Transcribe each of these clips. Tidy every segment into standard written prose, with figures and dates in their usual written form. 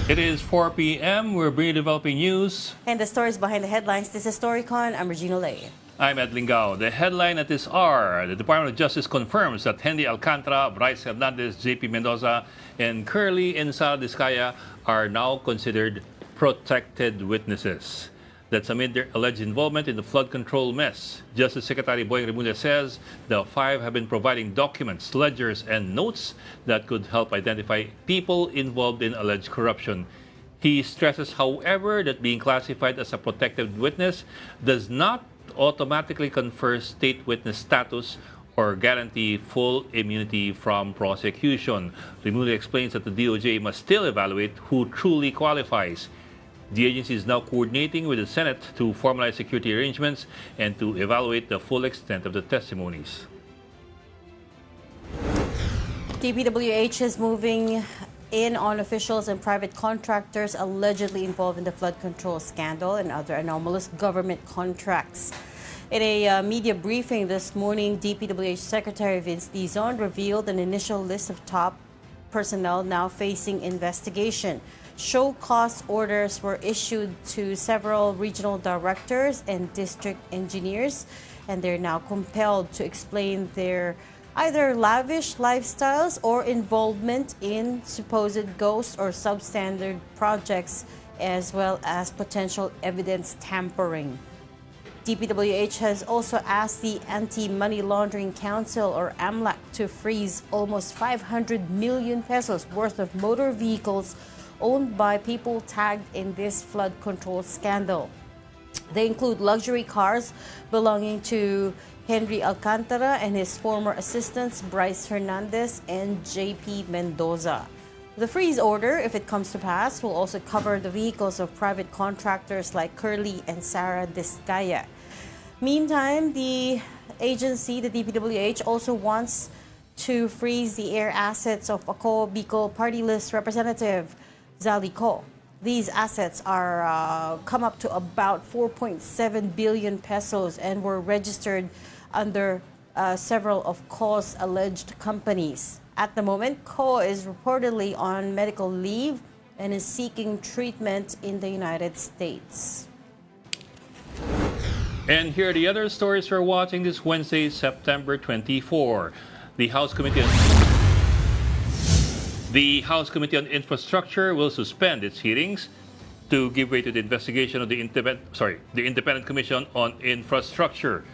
It is 4 p.m. We're bringing developing news. And the stories behind the headlines. This is Storycon. I'm Regina Lay. I'm Ed Lingao. The headline at this hour, the Department of Justice confirms that Henry Alcantara, Bryce Hernandez, JP Mendoza, and Curly and Sara Discaya are now considered protected witnesses. That's amid their alleged involvement in the flood control mess. Justice Secretary Boying Remulla says the five have been providing documents, ledgers, and notes that could help identify people involved in alleged corruption. He stresses, however, that being classified as a protected witness does not automatically confer state witness status or guarantee full immunity from prosecution. Remulla explains that the DOJ must still evaluate who truly qualifies. The agency is now coordinating with the Senate to formalize security arrangements and to evaluate the full extent of the testimonies. DPWH is moving in on officials and private contractors allegedly involved in the flood control scandal and other anomalous government contracts. In a media briefing this morning, DPWH Secretary Vince Dizon revealed an initial list of top personnel now facing investigation. Show cause orders were issued to several regional directors and district engineers, and they're now compelled to explain their either lavish lifestyles or involvement in supposed ghost or substandard projects, as well as potential evidence tampering. DPWH has also asked the Anti-Money Laundering Council, or AMLAC, to freeze almost 500 million pesos worth of motor vehicles owned by people tagged in this flood control scandal. They include luxury cars belonging to Henry Alcantara and his former assistants Bryce Hernandez and JP Mendoza. The freeze order, if it comes to pass, will also cover the vehicles of private contractors like Curly and Sara Discaya. Meantime, the agency, the DPWH, also wants to freeze the air assets of Ako Bicol Party List Representative Zalico. These assets are come up to about 4.7 billion pesos and were registered under several of Ko's alleged companies. At the moment, Ko is reportedly on medical leave and is seeking treatment in the United States. And here are the other stories we're watching this Wednesday, September 24. The House Committee on Infrastructure will suspend its hearings to give way to the investigation of the Independent Commission on Infrastructure.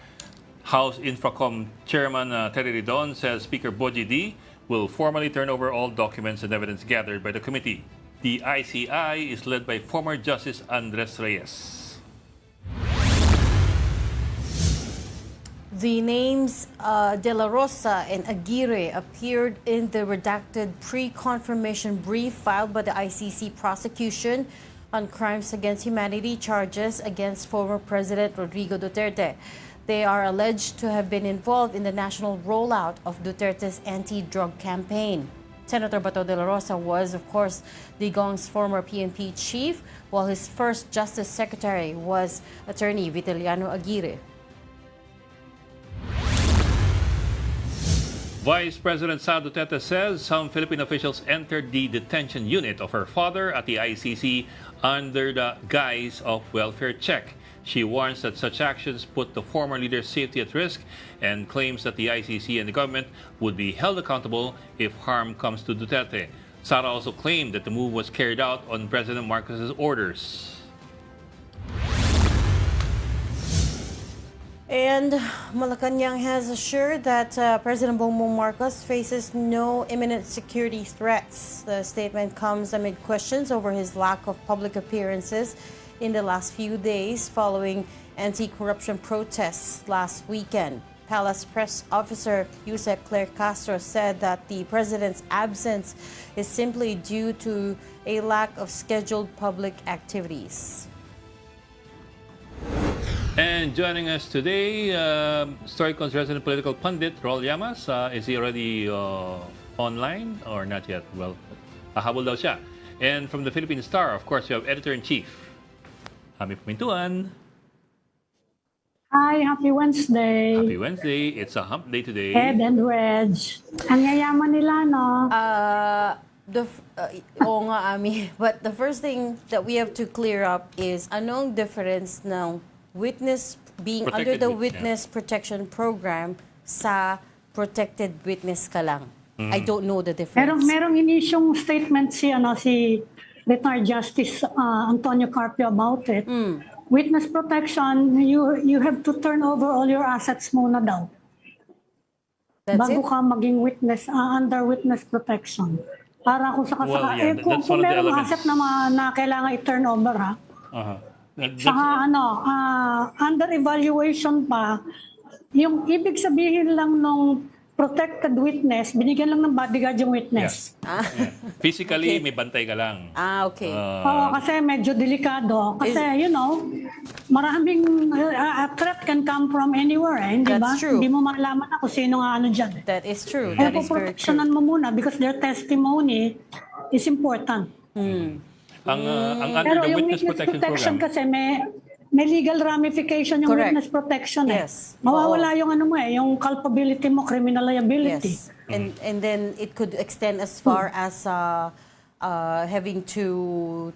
House Infracom Chairman Terry Ridon says Speaker Boji D will formally turn over all documents and evidence gathered by the committee. The ICI is led by former Justice Andres Reyes. The names De La Rosa and Aguirre appeared in the redacted pre-confirmation brief filed by the ICC prosecution on crimes against humanity charges against former President Rodrigo Duterte. They are alleged to have been involved in the national rollout of Duterte's anti-drug campaign. Senator Bato De La Rosa was, of course, Digong's former PNP chief, while his first Justice Secretary was Attorney Vitaliano Aguirre. Vice President Sara Duterte says some Philippine officials entered the detention unit of her father at the ICC under the guise of welfare check. She warns that such actions put the former leader's safety at risk and claims that the ICC and the government would be held accountable if harm comes to Duterte. Sara also claimed that the move was carried out on President Marcos's orders. And Malacanang has assured that President Bongbong Marcos faces no imminent security threats. The statement comes amid questions over his lack of public appearances in the last few days following anti-corruption protests last weekend. Palace Press Officer Yusek Claire Castro said that the president's absence is simply due to a lack of scheduled public activities. And joining us today, Storycon's resident political pundit, Rol Llamas. Is he already online or not yet? Well, habol daw siya. And from the Philippine Star, of course, you have Editor-in-Chief, Ami Pumintuan. Hi, happy Wednesday. Happy Wednesday. It's a hump day today. Ed and Reg. Ang yayaman nila, no? Oo nga, Ami. But the first thing that we have to clear up is anong difference ng being under Protected the witness, witness protection program sa protected witness ka lang. I don't know the difference. Merong inisyong statement si retired Justice Antonio Carpio about it. Witness protection, you have to turn over all your assets muna daw. That's Bago it? ka maging witness, under witness protection. Para kung saka, Well, yeah, kung that's one of the merong elements. asset na kailangan i-turn over, ha? Saka under evaluation pa, yung ibig sabihin lang nung protected witness, binigyan lang ng bodyguard yung witness. Physically, Okay. may bantay ka lang. Okay. Oo, kasi medyo delikado. Kasi, maraming threat can come from anywhere, hindi ba? That's true. Hindi mo malaman na kung sino nga ano dyan. That is true. Kaya That is very poprotectionan true. mo muna because their testimony is important. Ang under Pero the yung witness protection program, kasi may legal ramification yung Correct. witness protection. Yes. Mawawala yung yung culpability mo, criminal liability. Yes. And then it could extend as far as having to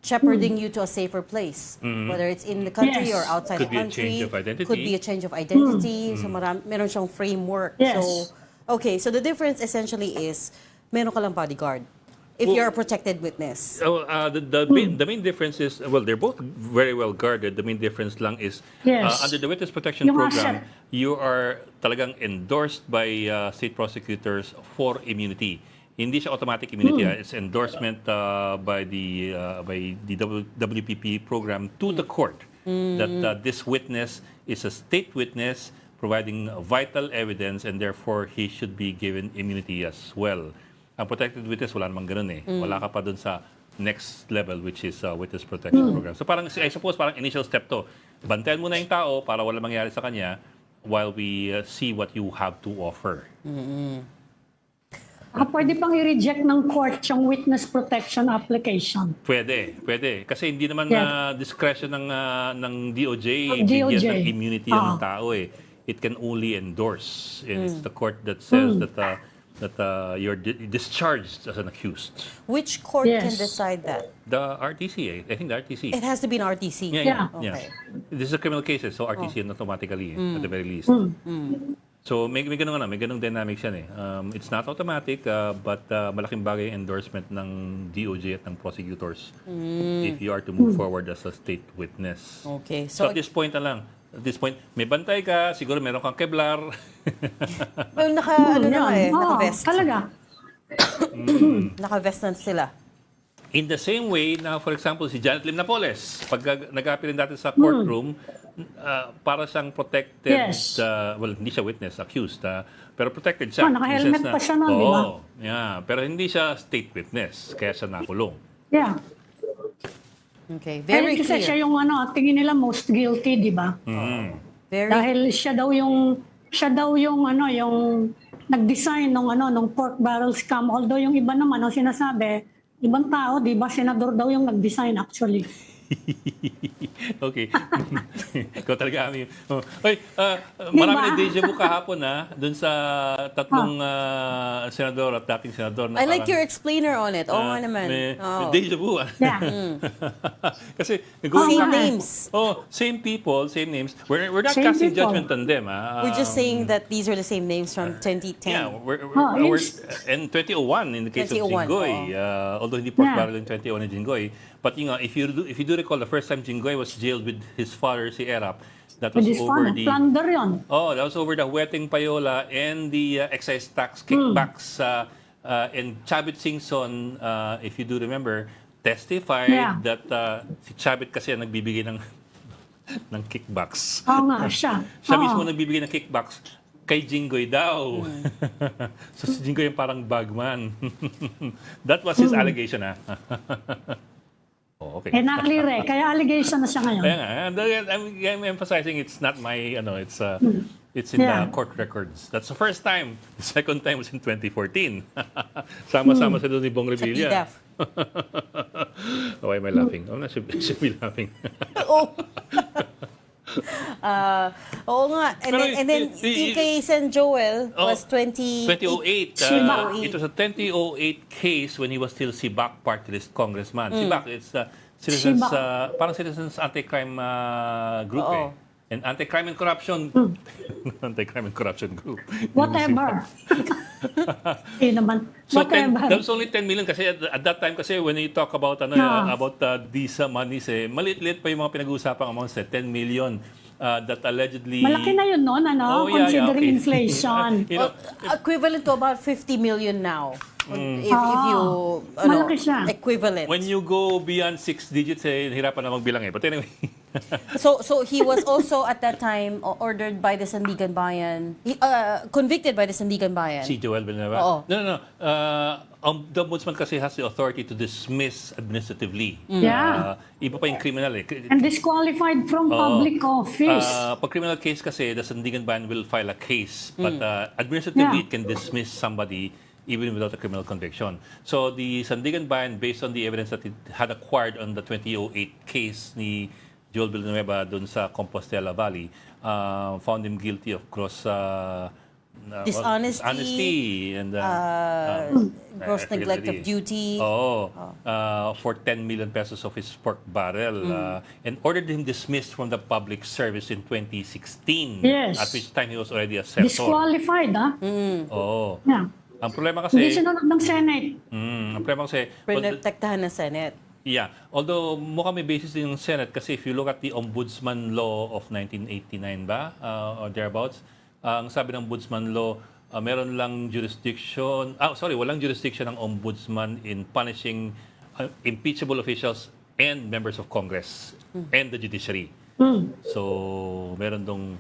shepherding you to a safer place, whether it's in the country Yes. or outside Could the be a country. change of identity. Could be a change of identity. So meron siyang framework. Yes. So okay, so the difference essentially is meron ka lang bodyguard if you're a protected witness. the main difference is, well, they're both very well guarded. The main difference lang is, Yes. under the witness protection Yung program, asset. you are talagang endorsed by state prosecutors for immunity. Hindi siya automatic immunity. It's endorsement by the WPP program to the court that this witness is a state witness providing vital evidence and therefore he should be given immunity as well. Ang protected witness, wala namang ganun eh. Wala ka pa dun sa next level which is witness protection program. So parang, I suppose, parang initial step to. Bantayan mo na yung tao para wala mangyari sa kanya while we see what you have to offer. Pwede pang i-reject ng court yung witness protection application. Pwede. Kasi hindi naman Yeah. discretion ng DOJ, Ng bigyan DOJ. ng immunity ng tao eh. It can only endorse. And it's the court that says that you're discharged as an accused. Which court Yes. can decide that? The RTC, I think the RTC. It has to be an RTC. Yeah. Okay. This is a criminal case, so RTC automatically, at the very least. So may ganung dynamics yan eh. It's not automatic, but malaking bagay yung endorsement ng DOJ at ng prosecutors if you are to move forward as a state witness. Okay. So So at this point na lang, may bantay ka, siguro meron kang Kevlar. well, naka-vest. Talaga. Naka-vest na sila. In the same way na, for example, si Janet Lim Napoles, pag nag-appear dati sa courtroom, para siyang protected, Yes. well, hindi siya witness, accused, pero protected siya. Naka-helmet In the sense pa siya nun, di ba? Yeah, pero hindi siya state witness, kaya siya nakulong. Yeah. Okay. Very Kasi siya clear. yung tingin nila most guilty, di ba? Very Dahil siya daw yung yung nag-design nung pork barrel scam. Although yung iba naman ang sinasabi, ibang tao, di ba? Senador daw yung nag-design actually. Okay. Ikaw talaga, Ami. Oy, marami Diba? na deja vu kahapon dun sa tatlong senador at dating senador. Na I like parang, your explainer on it. Oo nga naman. May Oh. deja vu. Yeah. Kasi Same nga. names. same people, same names. We're not Same casting people. judgment on them. We're just saying that these are the same names from 2010. Yeah, in 2001 in the case of 2001, Jinggoy, although hindi pork Yeah. barrel in 2001 in Jinggoy, but if you do recall, the first time Jinggoy was jailed with his father, si Erap, that was With his over father. the Plunder yun. that was over the Weteng Payola and the excise tax kickbacks. And Chabit Singson, if you do remember, testified Yeah. that si Chabit kasi ang nagbibigay ng ng kickbacks. Oo nga, siya. Siya Oo. mismo nagbibigay ng kickbacks kay Jinggoy daw. So si Jinggoy yung parang bagman. That was his allegation, Oh, okay. Na-clear eh. Kaya allegation na siya ngayon. Kaya nga, I'm emphasizing it's not my, it's in Yeah. the court records. That's the first time. The second time was in 2014. Sama-sama sa doon ni Bong Sa Revilla. PDEF. Why am I laughing? I'm not should be laughing. Oh. Oo nga. And then yung kay San Joel was 2008. Sibak. It was a 2008 case when he was still Sibak party list congressman. Sibak, it's citizens, Sibak. parang citizens anti-crime group Oo. eh. And anti-crime and corruption. Anti-crime and corruption group. Whatever. Naman. So Whatever. that was only 10 million kasi at that time kasi when you talk about these monies maliit-liit pa yung mga pinag-uusapang amounts 10 million that allegedly Malaki na yun noon, considering inflation. You know, equivalent to about 50 million now. If you Malaki siya. equivalent. when you go beyond 6 digits hirapan na magbilang But anyway. So he was also at that time ordered by the Sandigan Bayan, convicted by the Sandigan Bayan. Si Joel Villanueva? Oo. No. The ombudsman kasi has the authority to dismiss administratively. Yeah. Iba pa yung criminal And disqualified from public office. Pag criminal case kasi, the Sandigan Bayan will file a case. But administratively, it can dismiss somebody even without a criminal conviction. So the Sandigan Bayan, based on the evidence that it had acquired on the 2008 case ni Joel Villanueva dun sa Compostela Valley, found him guilty of gross dishonesty and Gross I forget neglect the of duty. for 10 million pesos of his pork barrel and ordered him dismissed from the public service in 2016. Yes. At which time he was already a senator. Disqualified, Oo. Yeah. Ang problema Hindi kasi, sinunod ng Senate. ang problema kasi, Pinotektahan ng Senate. yeah, although mukhang may basis din yung Senate kasi if you look at the Ombudsman Law of 1989 ba, or thereabouts, ang sabi ng Ombudsman Law, meron lang jurisdiction, walang jurisdiction ng Ombudsman in punishing impeachable officials and members of Congress and the judiciary. So, meron dong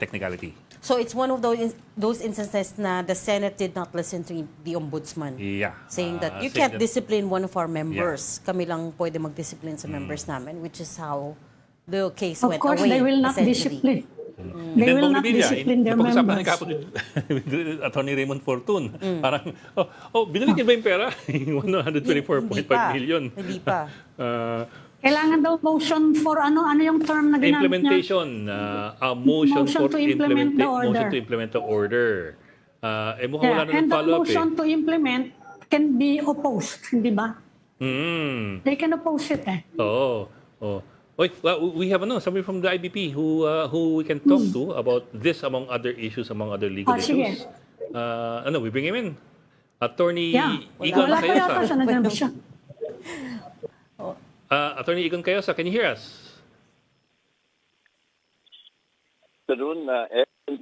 technicality. So it's one of those instances na the Senate did not listen to the Ombudsman. Yeah. Saying that you saying can't that- discipline one of our members. Kami lang pwede mag-discipline sa members namin, which is how the case Of went course, away. they will not essentially. discipline. They will not discipline their napag-usapan members. natin kahapon with Attorney Raymond Fortun. Parang, binalik niyo ba yung pera? 124.5 million. Hindi pa. Kailangan daw motion for ano yung term na ginamit niya? Implementation. A motion Motion to implement the order. Motion to implement the order. Mukhang wala na And ng the follow-up motion to implement can be opposed, hindi ba? They can oppose it Oo. Wait, we have somebody from the IBP who we can talk to about this among other issues, among other legal issues. Sige. We bring him in. Attorney Igon Wala pa yata Cayosa. siya, nandiyan ba siya? Attorney Igon Cayosa, can you hear us? Good afternoon,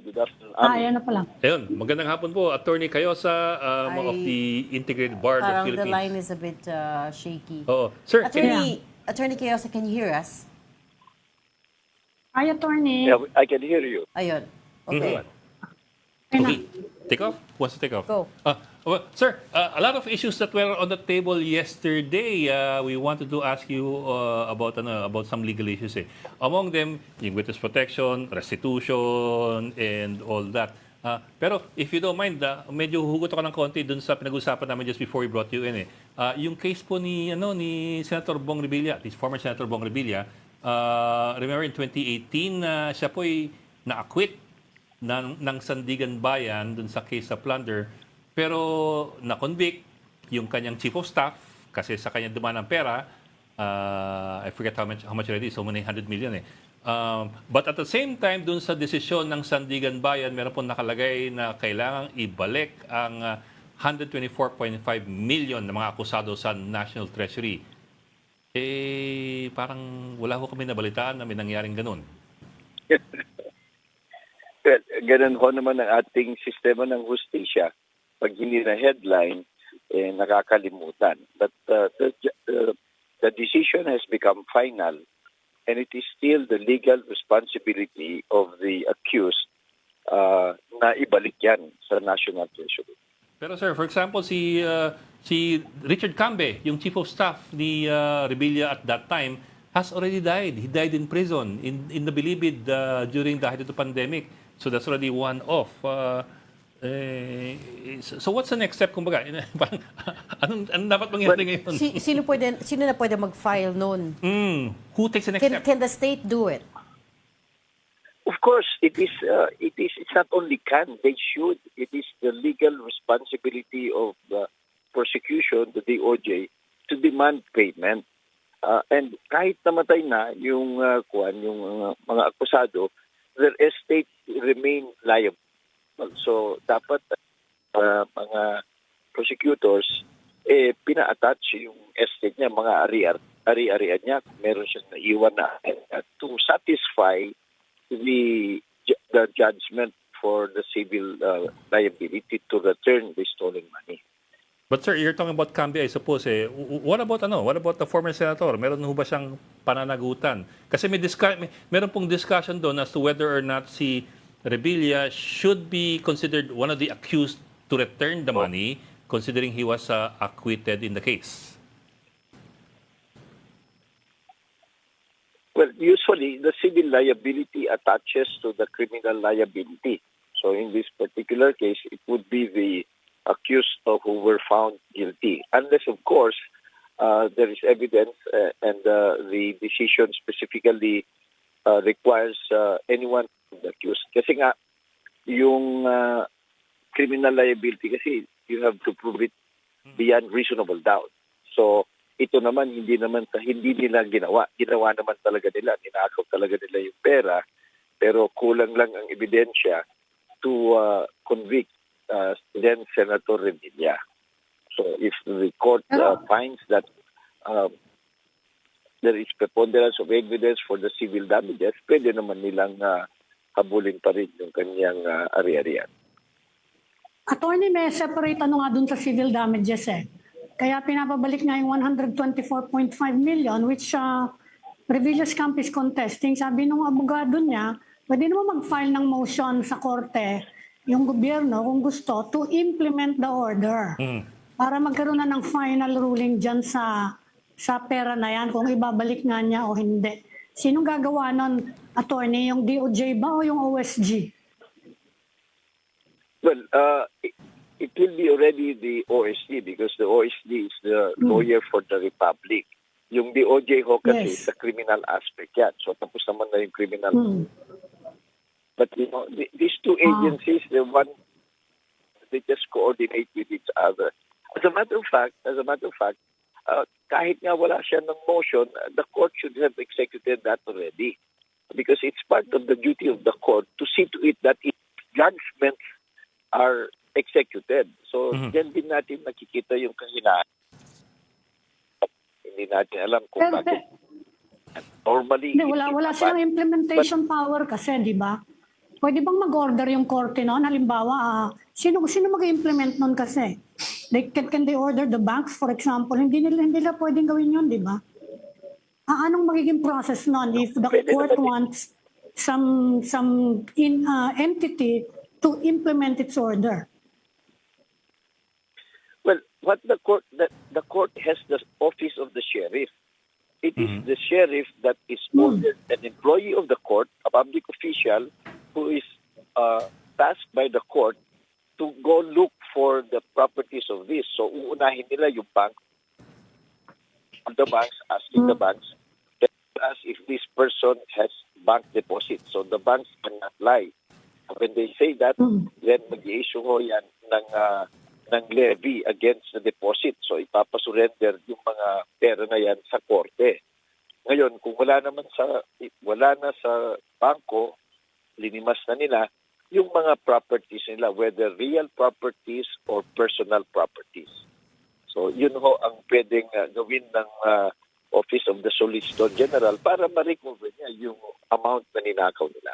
good afternoon. Yan na pala. Ayun, magandang hapon po, Attorney Cayosa of the Integrated Bar of the Parang the Philippines. line is a bit shaky. Oo. Sir, Attorney Cayosa, can you hear us? Hi, attorney. Yeah, I can hear you. Ayun. Okay. Okay. Take off? Wants to take off? Go. Well, sir, a lot of issues that were on the table yesterday. We wanted to ask you about some legal issues. Among them, yung witness protection, restitution, and all that. Pero if you don't mind, medyo hugot ako ng konti dun sa pinag-usapan namin just before we brought you in. Yung case po ni Senator Bong Revilla, this former Senator Bong Revilla, remember in 2018, siya po'y na-acquit ng Sandigan Bayan dun sa case sa plunder, pero na-convict yung kanyang chief of staff kasi sa kanya dumaan ng pera. I forget how much already, so many 100 million But at the same time, dun sa desisyon ng Sandigan Bayan, meron pong nakalagay na kailangang ibalik ang 124.5 million na mga akusado sa National Treasury. Parang wala ko kami nabalitaan na may nangyaring ganun. Well, ganun ho naman ang ating sistema ng hustisya. Pag hindi na headline, nakakalimutan. But the decision has become final and it is still the legal responsibility of the accused na ibalik yan sa National Treasury. Pero sir, for example, si Richard Cambe, yung chief of staff ni Revilla at that time, has already died. He died in prison in the Bilibid during the height of the pandemic. So that's already one off. So what's the next step, kumbaga? Anong dapat mangyari ngayon? Sino na pwede mag-file noon? Who takes the next step? Can the state do it? Of course, it's not only can, they should. It is the legal responsibility of the prosecution, the DOJ, to demand payment. And kahit namatay na yung mga akusado, their estate remain liable. So dapat mga prosecutors pina-attach yung estate niya, mga ari-arian niya, kung meron siyang naiwan na to satisfy the judgment for the civil liability to return the stolen money. But sir, you're talking about Cambia, I suppose. What about the former senator? Meron ho ba siyang pananagutan? Kasi meron pong discussion doon as to whether or not si Revilla should be considered one of the accused to return the money, considering he was acquitted in the case. Well, usually the civil liability attaches to the criminal liability. So in this particular case, it would be the accused who were found guilty. Unless, of course, there is evidence and the decision specifically requires anyone accused. Kasi nga, yung criminal liability kasi you have to prove it beyond reasonable doubt. So ito naman hindi nila ginawa naman talaga nila, ninakaw talaga nila yung pera, pero kulang lang ang ebidensya to convict then Senator Revilla. So if the court finds that there is preponderance of evidence for the civil damages, pwede naman nilang habulin pa rin yung kanyang ari-arian. Attorney, may separate nga dun sa civil damages Kaya pinapabalik nga yung 124.5 million which Revilla's camp is contesting. Sabi nung abogado niya, pwede naman mag-file ng motion sa korte yung gobyerno kung gusto to implement the order para magkaroon na ng final ruling dyan sa pera na yan kung ibabalik nga niya o hindi. Sinong gagawa nun, attorney? Yung DOJ ba o yung OSG? Well, it will be already the OSD because the OSD is the lawyer for the Republic. Yung DOJ ho kasi Yes. sa criminal aspect yan. So tapos naman na yung criminal. But these two agencies, they just coordinate with each other. As a matter of fact, kahit nga wala siya ng motion, the court should have executed that already. Because it's part of the duty of the court to see to it that judgments are executed. So, diyan din natin nakikita yung kahinaan. Hindi natin alam kung bakit. Normally, Wala silang implementation power kasi, di ba? Pwede bang mag-order yung korte noon? Halimbawa, sino mag-implement noon kasi? Can they order the banks, for example? Hindi nila pwedeng gawin yun, di ba? Anong magiging process noon if the court wants some entity to implement its order? Well, what the court has the office of the sheriff. It is the sheriff that is ordered, an employee of the court, a public official who is tasked by the court to go look for the properties of this. So uunahin nila yung bank, the banks, asking the banks, as if this person has bank deposits. So the banks cannot lie. When they say that, then mag-i-issue ho yan ng levy against the deposit. So ipapasurrender yung mga pera na yan sa korte. Ngayon, kung wala na sa bangko, linimas na nila yung mga properties nila, whether real properties or personal properties. So yun ho ang pwedeng gawin ng Office of the Solicitor General para ma-recover niya yung amount na ninakaw nila.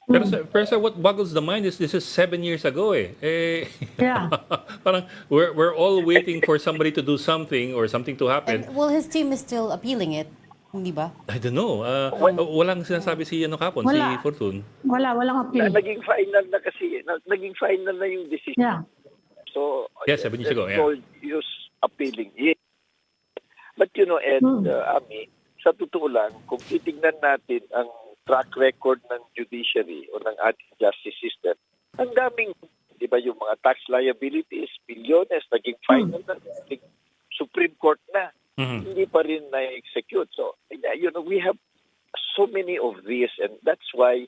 Pero sir, what boggles the mind is this is 7 years ago Yeah. Parang we're all waiting for somebody to do something or something to happen. And, well, his team is still appealing it, hindi ba? I don't know. Walang sinasabi si kapon, si Wala. Fortune. Walang appeal. Naging final na kasi, naging final na yung decision. Yeah. So, Yes, 7 years ago, yeah. all use appealing it. But Ed, Ami, sa totoo lang, kung titignan natin ang track record ng judiciary o ng ating justice system, ang daming, di ba, yung mga tax liabilities, bilyones, naging final na, naging Supreme Court na, hindi pa rin na-execute. So, we have so many of these, and that's why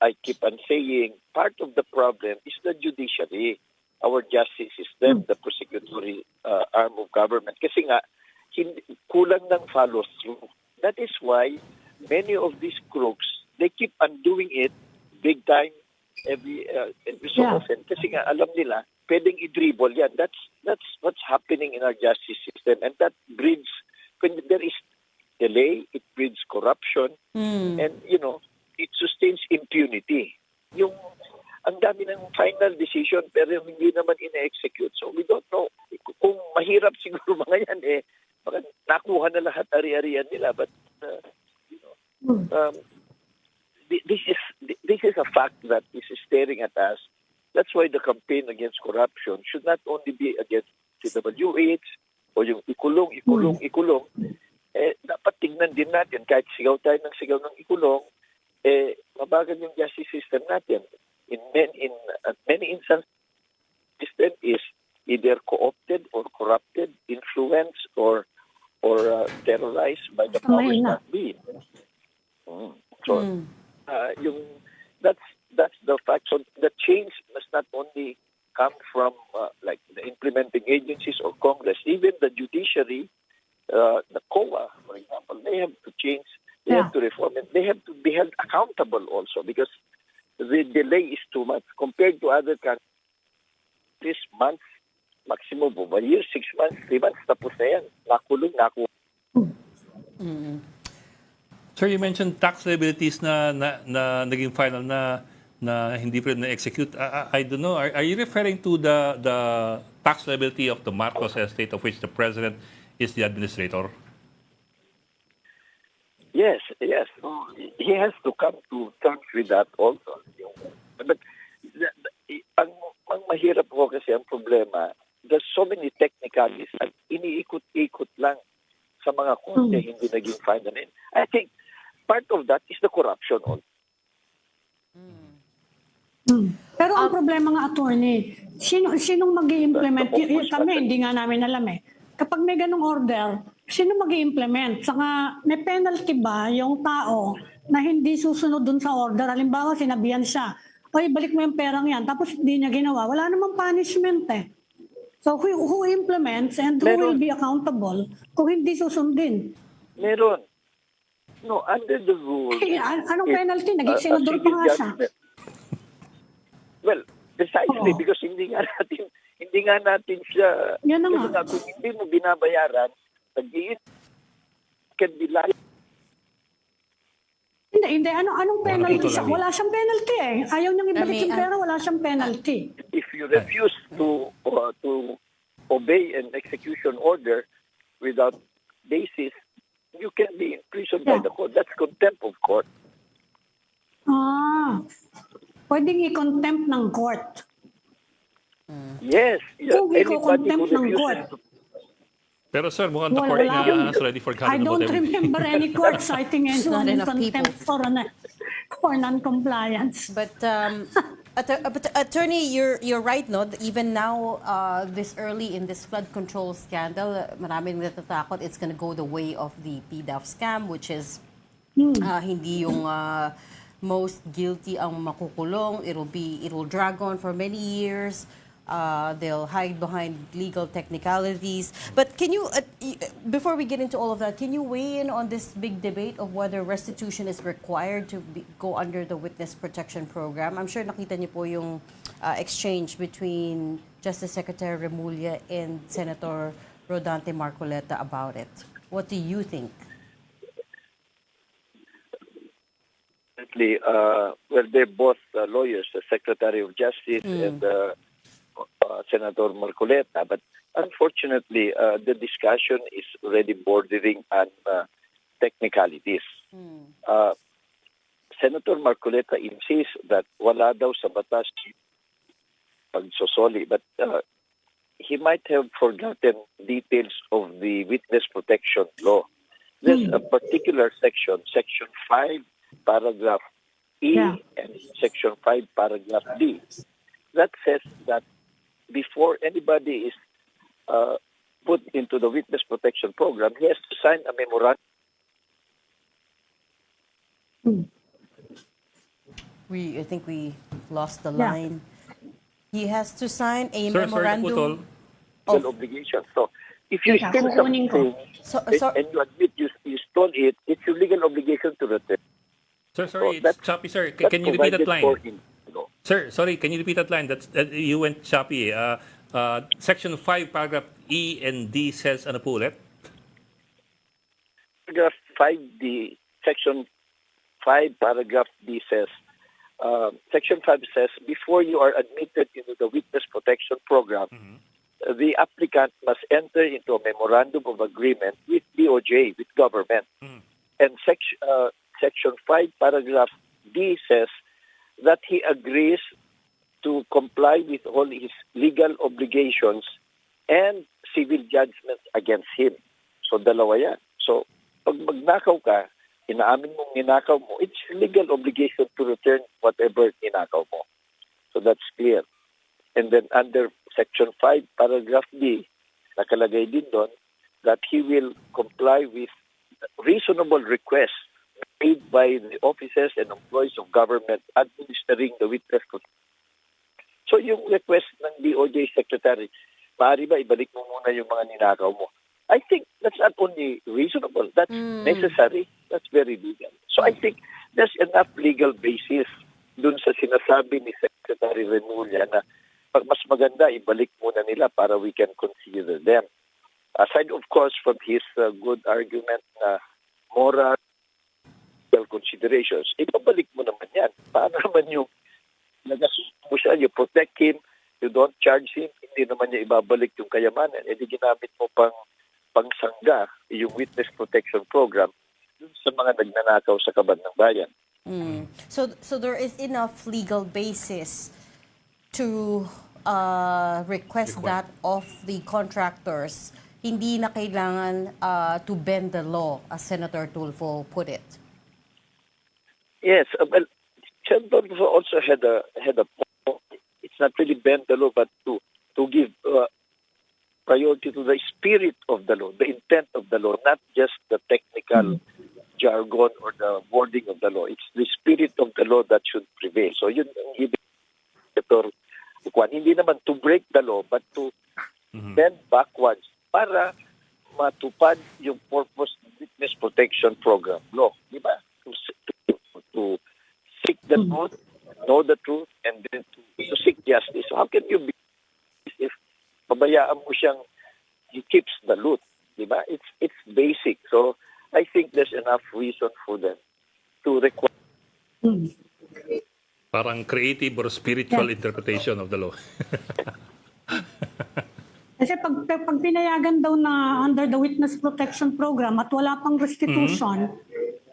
I keep on saying part of the problem is the judiciary, our justice system, the prosecutory arm of government. Kasi nga, kulang ng follow-through. That is why many of these crooks, they keep on doing it big time every so often. Kasi nga, alam nila, pwedeng i-dribble yan. That's what's happening in our justice system. And that breeds, when there is delay, it breeds corruption. And, it sustains impunity. Ang dami ng final decision pero hindi naman ina-execute. So we don't know. Kung mahirap siguro mga yan, baka nakuha na lahat ari-arian nila. But, this is a fact that is staring at us. That's why the campaign against corruption should not only be against DPWH o yung ikulong. Dapat tignan din natin kahit sigaw tayo ng sigaw ng ikulong, mabagal yung justice system natin. In many instances, system is either co-opted or corrupted, influenced or terrorized by the powers that be. So, that's the fact. So the change must not only come from like the implementing agencies or Congress, even the judiciary, the COA, for example, they have to change. They have to reform it. They have to be held accountable also because the delay is too much compared to other countries. 3 months, maximum of a year, 6 months, 3 months, tapos na yan. Nakulong. Sir, you mentioned tax liabilities na naging final na hindi pa rin na-execute. I don't know. Are you referring to the tax liability of the Marcos estate of which the president is the administrator? Yes. So he has to come to terms with that also. But ang mahirap po kasi ang problema, there's so many technicalities at iniikot-ikot lang sa mga korte, hindi naging final. I think part of that is the corruption also. Pero ang problema nga, attorney, sinong mag-i-implement? Kami, hindi nga namin alam Kapag may ganong order, sino mag-i-implement? Saka may penalty ba yung tao na hindi susunod dun sa order? Halimbawa, sinabihan siya, oy, balik mo yung perang yan. Tapos hindi niya ginawa. Wala namang punishment So who implements and who will be accountable kung hindi susundin? Meron. No, under the rules. Anong penalty? Naging senador pa nga siya. Well, precisely because hindi nga natin siya. Yan na nga. Kung hindi mo binabayaran, can be liable. Hindi. Anong penalty siya? Wala siyang penalty Ayaw niyang ibalik yung pera, wala siyang penalty. If you refuse to obey an execution order without basis, you can be imprisoned by the court. That's contempt of court. Pwedeng i-contempt ng court. Yes. Kung i-contempt ng court. Pero sir, mukhang the court na is ready for I don't remember any court citing anyone in enough contempt for non-compliance. But attorney, you're right, no? Even now, this early in this flood control scandal, maraming natatakot it's going to go the way of the PDAF scam, which is hindi yung most guilty ang makukulong. It'll drag on for many years. They'll hide behind legal technicalities. But can you, before we get into all of that, can you weigh in on this big debate of whether restitution is required to go under the Witness Protection Program? I'm sure nakita niyo po yung exchange between Justice Secretary Remulla and Senator Rodante Marcoleta about it. What do you think? Well, they're both lawyers, the Secretary of Justice and Senator Marcoleta, but unfortunately, the discussion is already bordering on technicalities. Senator Marcoleta insists that wala daw sa batas pagsosoli, but he might have forgotten details of the witness protection law. There's a particular section, Section 5, Paragraph E, and Section 5, Paragraph D, that says that before anybody is put into the witness protection program, he has to sign a memorandum I think we lost the Yeah. line. He has to sign a Sir, sorry to putol. memorandum. Legal obligation. So if you Teka, steal kukunin ko. something and you admit you stole it, it's your legal obligation to return. Sir, sorry, So it's choppy, sir. that's Can you repeat that provided for line? in law. Sir, sorry, can you repeat that line? You went choppy. Section 5, paragraph E and D says, ano po ulit? Paragraph 5D, Section 5, Paragraph D says, Section 5 says, before you are admitted into the Witness Protection Program, the applicant must enter into a memorandum of agreement with DOJ, with government. And Section 5, Paragraph D says that he agrees to comply with all his legal obligations and civil judgments against him. So, dalawa yan. So, pag magnakaw ka, inaamin mong ninakaw mo, it's legal obligation to return whatever ninakaw mo. So, that's clear. And then under Section 5, Paragraph D, nakalagay din doon that he will comply with reasonable requests made by the officers and employees of government administering the witness protection. So yung request ng DOJ Secretary, maaari ba ibalik mo muna yung mga ninakaw mo? I think that's not only reasonable, that's necessary, that's very legal. So I think there's enough legal basis dun sa sinasabi ni Secretary Remulla na mas maganda ibalik muna nila para we can consider them. Aside of course from his good argument na moral considerations, ibabalik mo naman yan. Para naman yung nagasusunod mo siya, you protect him, you don't charge him, hindi naman niya ibabalik yung kayamanan. E di ginamit mo pangsangga yung Witness Protection Program dun sa mga nagnanakaw sa kaban ng bayan. So there is enough legal basis to request that of the contractors. Hindi na kailangan to bend the law, as Senator Tulfo put it. Yes, well, Senator also had a point. It's not really bend the law, but to give priority to the spirit of the law, the intent of the law, not just the technical jargon or the wording of the law. It's the spirit of the law that should prevail. So yun ang ibig Senator Juan. Hindi naman to break the law, but to bend backwards para matupad yung purpose ng Witness Protection Program law. Di ba? To seek the truth, know the truth, and then to seek justice. So how can you be if pabayaan mo siyang he keeps the loot? Di ba? It's basic. So I think there's enough reason for them to require. Parang creative or spiritual interpretation of the law. Kasi pag pinayagan daw na under the Witness Protection Program at wala pang restitution,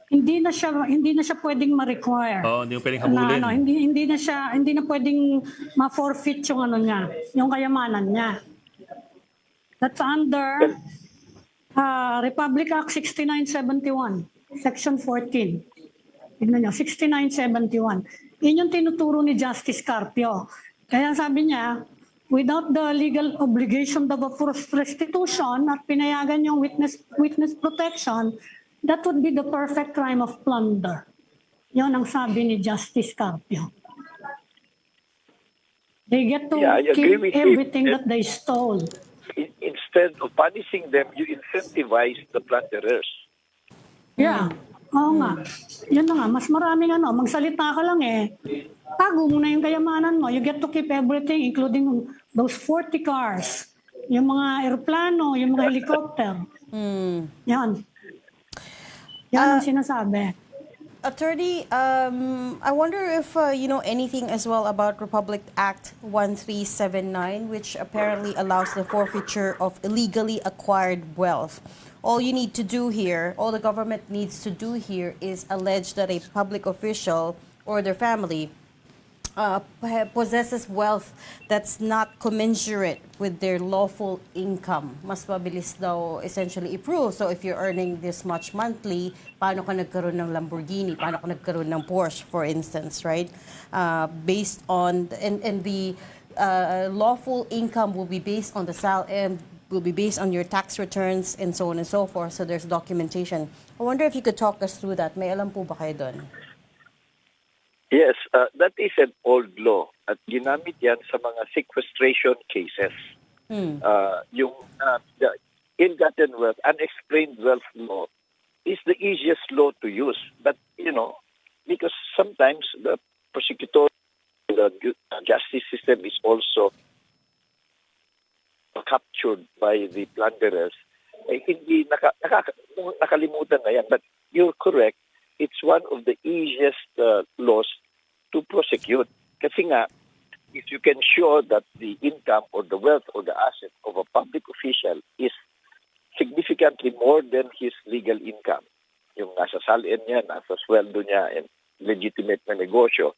hindi na siya pwedeng ma-require. Hindi mo pwedeng habulin. Hindi na pwedeng ma-forfeit yung niya, yung kayamanan niya. That's under Republic Act 6971, Section 14. Tignan niyo, 6971. Yun yung tinuturo ni Justice Carpio. Kaya sabi niya, without the legal obligation of restitution at pinayagan yung witness protection, that would be the perfect crime of plunder. Yun ang sabi ni Justice Carpio. They get to keep everything that they stole. Instead of punishing them, you incentivize the plunderers. Yeah. Oo nga. Yun na nga. Mas maraming magsalita ka lang tago mo na yung kayamanan mo. You get to keep everything, including those 40 cars, yung mga aeroplano, yung mga helicopter. Yan. Yan ang sinasabi. Attorney, I wonder if you know anything as well about Republic Act 1379, which apparently allows the forfeiture of illegally acquired wealth. All you need to do here, all the government needs to do here is allege that a public official or their family possesses wealth that's not commensurate with their lawful income. Mas mabilis daw essentially i-prove. So if you're earning this much monthly, paano ka nagkaroon ng Lamborghini? Paano ka nagkaroon ng Porsche, for instance, right? Based on, and the lawful income will be based on the will be based on your tax returns and so on and so forth. So there's documentation. I wonder if you could talk us through that. May alam po ba kayo doon? Yes, that is an old law at ginamit yan sa mga sequestration cases. The ill-gotten wealth, unexplained wealth law is the easiest law to use. But, because sometimes the prosecutor, the justice system is also captured by the plunderers. Hindi nakalimutan na yan. But you're correct. It's one of the easiest laws to prosecute. Kasi nga, if you can show that the income or the wealth or the asset of a public official is significantly more than his legal income, yung nasa salin niya, nasa sweldo niya, and legitimate na negosyo,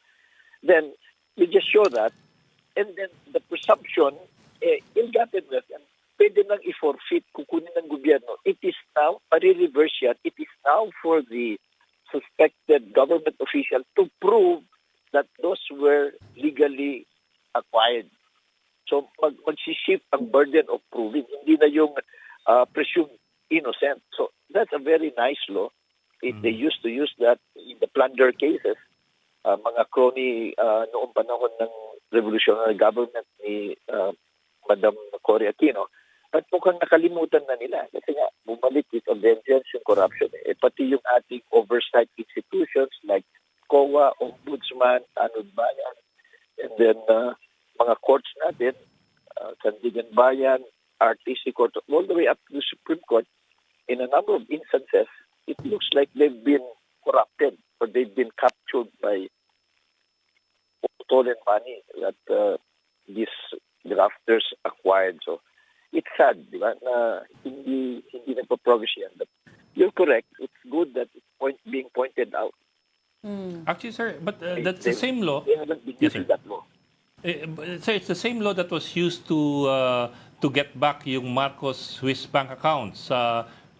then you just show that, and then the presumption, ill-gotten wealth, and pwede nang i-forfeit, kukunin ng gobyerno. It is now, pari-reverse yan, it is now for the suspected government official to prove that those were legally acquired. So mag-shift ang burden of proving. Hindi na yung presumed innocent. So that's a very nice law. If they used to use that in the plunder cases, mga crony noong panahon ng revolutionary government ni Madam Cory Aquino, at mukhang nakalimutan na nila kasi nga bumalik with a vengeance yung corruption. Pati yung ating oversight institutions like COA, Ombudsman, Tanod Bayan, and then mga courts natin, Sandigan Bayan, RTC Court, all the way up to the Supreme Court, in a number of instances, it looks like they've been corrupted or they've been captured by stolen money that these grafters acquired. So it's sad, di ba, na hindi nagpo-progress yan. But you're correct. It's good that it's being pointed out. Actually, sir, but that's the same law. They haven't been Yes, using sir. that law. Sir, it's the same law that was used to get back yung Marcos Swiss bank accounts,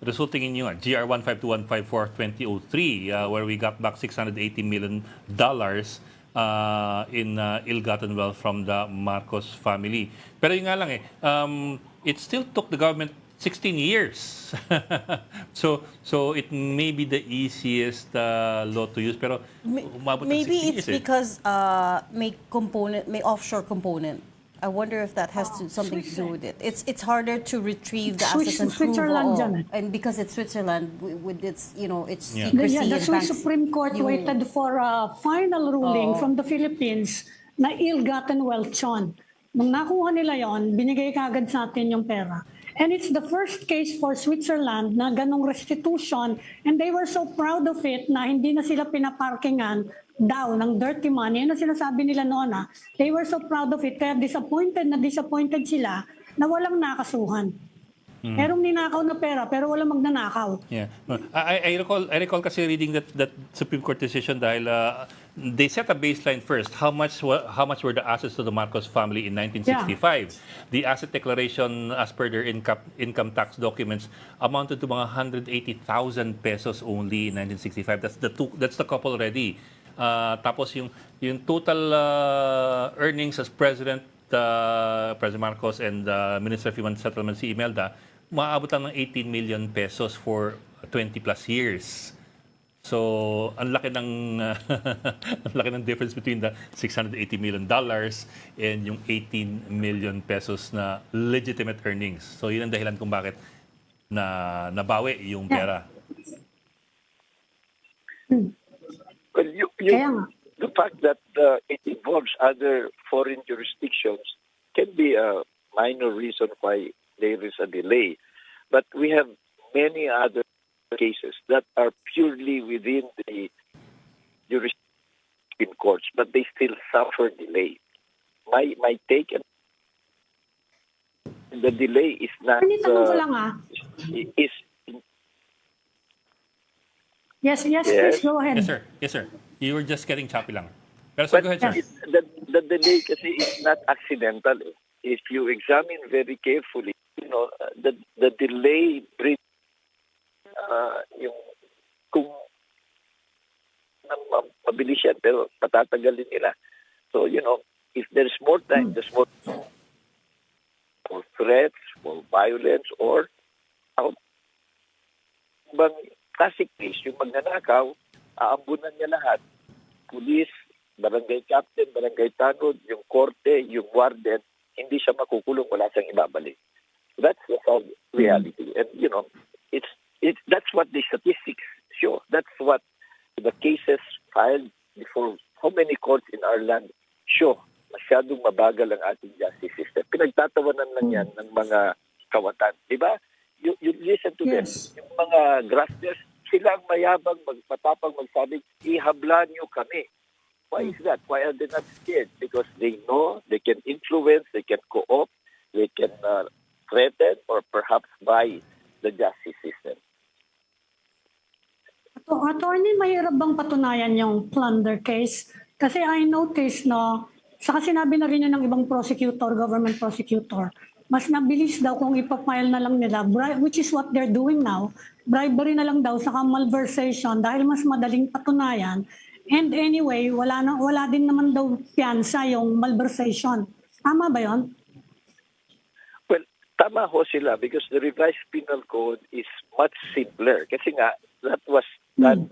resulting in yung GR 152-154-2003, where we got back $680 million in ill-gotten wealth from the Marcos family. Pero yun nga lang it still took the government 16 years. so it may be the easiest law to use, pero umabot ng 16 Maybe years. it's because may offshore component. I wonder if that has something to do with it. It's harder to retrieve the assets and prove Switzerland all. dyan And because it's Switzerland with its its Yeah. secrecy The and Swiss banks. Supreme Court waited for a final ruling Oo. from the Philippines na ill-gotten wealth yun. Nung nakuha nila yon, binigay kagad sa atin yung pera. And it's the first case for Switzerland na ganong restitution, and they were so proud of it na hindi na sila pinaparkingan daw ng dirty money. Ano sinasabi nila noon They were so proud of it, kaya disappointed sila na walang nakasuhan. Merong ninakaw na pera pero walang magnanakaw. Yeah. I recall kasi reading that Supreme Court decision dahil they set a baseline first. How much were the assets to the Marcos family in 1965? The asset declaration as per their income tax documents amounted to mga 180,000 pesos only in 1965. That's the couple already. Tapos yung total earnings as President Marcos and Minister of Human Settlement si Imelda, maaabot lang ng 18 million pesos for 20 plus years. So, ang laki ng difference between the $680 million and yung 18 million pesos na legitimate earnings. So, yun ang dahilan kung bakit nabawi yung pera. Well, the fact that it involves other foreign jurisdictions can be a minor reason why there is a delay. But we have many other cases that are purely within the jurisdiction courts, but they still suffer delay. My take, the delay is not Tanong ko lang is Yes, please go ahead. Yes, sir. You were just getting choppy lang. Pero sir, go ahead, sir. The delay kasi is not accidental. If you examine very carefully, the delay brings yung kung mabilis yan, pero patatagalin nila. So, if there's more time, there's more for threats, for violence, or out bang classic case, yung magnanakaw, aambunan niya lahat, pulis, barangay captain, barangay tanod, yung korte, yung warden, hindi siya makukulong, wala siyang ibabalik. That's the reality. And, that's what the statistics show. That's what the cases filed before how many courts in our land show. Masyadong mabagal ang ating justice system. Pinagtatawanan lang yan ng mga kawatan. Diba? You listen to them. Yung mga grafters, sila ang mayabang, matapang magsabi, ihabla niyo kami. Why is that? Why are they not scared? Because they know they can influence, they can co-opt, they can threaten, or perhaps buy the justice system. Attorney, mahirap bang patunayan yung plunder case? Kasi I noticed na, saka sinabi na rin yun ng ibang prosecutor, government prosecutor, mas nabilis daw kung ipapile na lang nila, which is what they're doing now, bribery na lang daw, saka malversation, dahil mas madaling patunayan. And anyway, wala din naman daw piyansa yung malversation. Tama ba yon? Well, tama ho sila because the revised penal code is much simpler. Kasi nga, that was done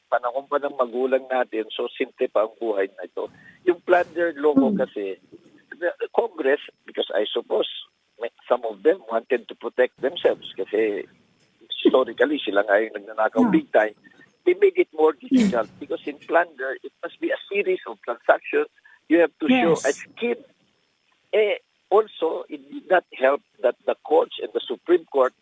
panahon pa ng magulang natin, so simple pa ang buhay na ito. Yung plunder law kasi, the Congress, because I suppose some of them wanted to protect themselves kasi historically sila nga yung nagnanakaw big time, they made it more difficult because in plunder, it must be a series of transactions. You have to show a scheme. Also, it did not help that the courts and the Supreme Court,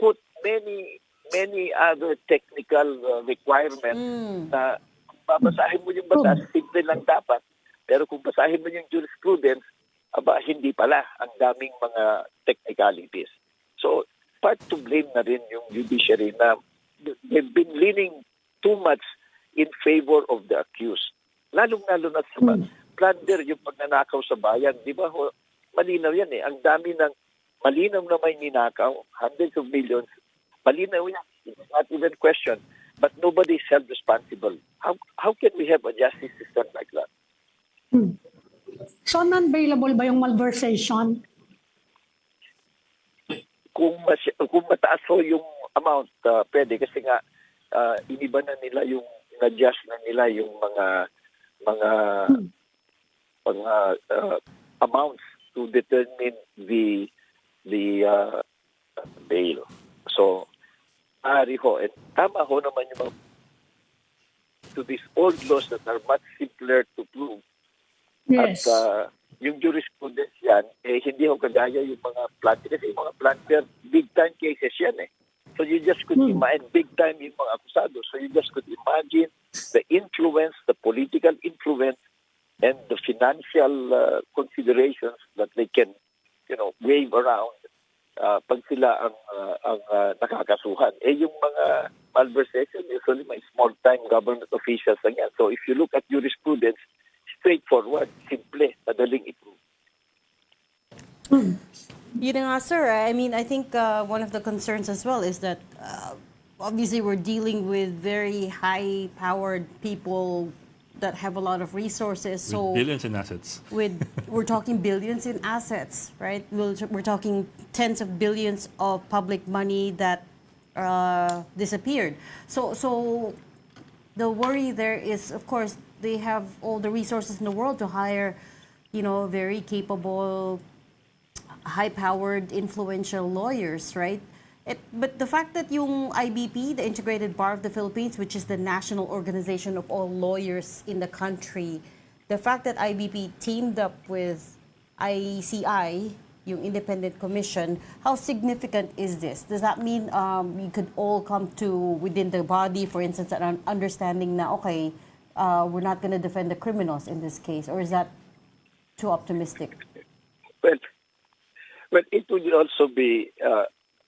put many other technical requirements na kung babasahin mo yung batas, simple lang dapat. Pero kung basahin mo yung jurisprudence, hindi pala. Ang daming mga technicalities. So, part to blame na rin yung judiciary na they've been leaning too much in favor of the accused. Lalong-lalo na sa plunder, yung pagnanakaw sa bayan. Di ba, malinaw yan eh. Ang dami ng malinaw na may ninakaw, hundreds of millions. Malinaw yan. It's not even question. But nobody is held responsible. How can we have a justice system like that? So, non-bailable ba yung malversation? Kung mataas ho yung amount, pwede. Kasi nga, iniba na nila yung, na-adjust na nila yung mga amounts to determine the bail. So, maaari ho. And tama ho naman yung to these old laws that are much simpler to prove. Yes. At yung jurisprudence yan, hindi ho kagaya yung mga planter. Kasi yung mga planter, big-time cases yan eh. So you just could imagine, big-time yung mga akusado. So you just could imagine the influence, the political influence, and the financial considerations that they can, wave around pag sila ang nakakasuhan. Yung mga malversation, usually may small-time government officials lang yan. So if you look at jurisprudence, straightforward, simple, madaling i-prove. Yun na nga, sir. I mean, I think one of the concerns as well is that obviously we're dealing with very high-powered people that have a lot of resources. So billions in assets. We're talking billions in assets, right? We're talking tens of billions of public money that disappeared. So the worry there is, of course, they have all the resources in the world to hire, very capable, high-powered, influential lawyers, right? But the fact that yung IBP, the Integrated Bar of the Philippines, which is the national organization of all lawyers in the country, the fact that IBP teamed up with ICI, yung independent commission, how significant is this? Does that mean we could all come to within the body, for instance, an understanding na, okay, we're not going to defend the criminals in this case, or is that too optimistic? Well, it would also be